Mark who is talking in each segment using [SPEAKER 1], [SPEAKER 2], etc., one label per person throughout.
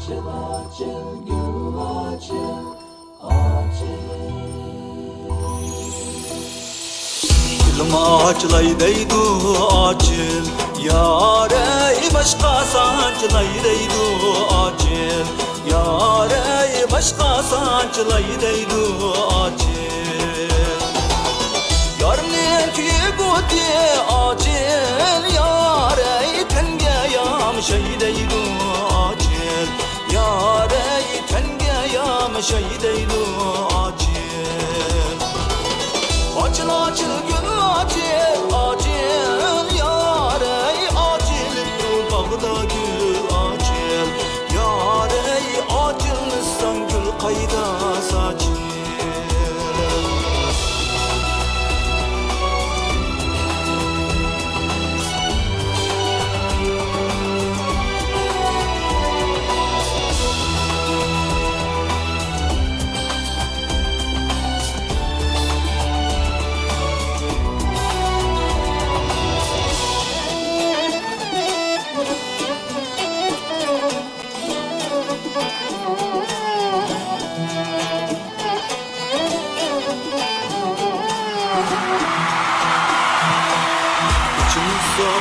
[SPEAKER 1] Acil acil gül acil acil. Gülüm acılay deydu acil, yâre başka sancılay deydu acil, yâre başka sancılay deydu acil. Yarın tüye gudi acil, yâre tenge yam şey deydu acil, yâre tenge yam şey deydu acil. Acil acil gül acil acil, yâre acil bağda gül acil, yâre acilsan gül kayda saçil.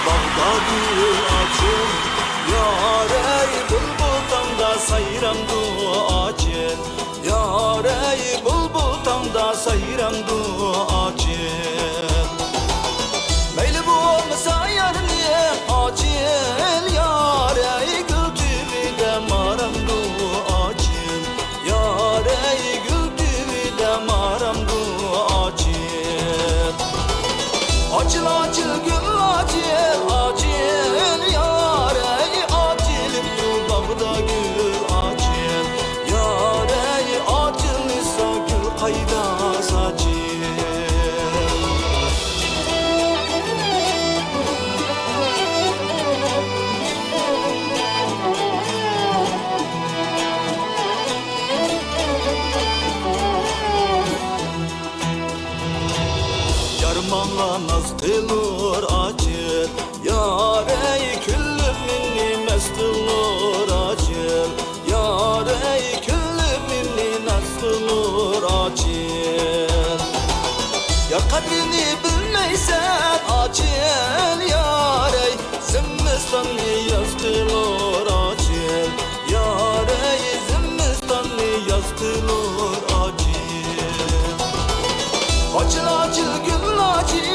[SPEAKER 1] Bağda gül acil, yâre bulbuldan sayramdu acil, yâre bulbuldan sayramdu acil. Meyli bu olmasa yarın niye acil, yâre gül tübüde maramdu acil, yâre gül tübüde maramdu acil. Acil acil gül acil acil, yâre acil bağda gül acil, yâre acilsa gül kayda saçil. Yarmanla naz kılır acil, yâre küllüm minni mest kılır acil, yâre küllüm minni naz kılır acil. Yar kadrini bilmeysen acil, yâre zimmistanni yaz kılır acil, yâre zimmistanni yaz kılır acil. Acil acil gül acil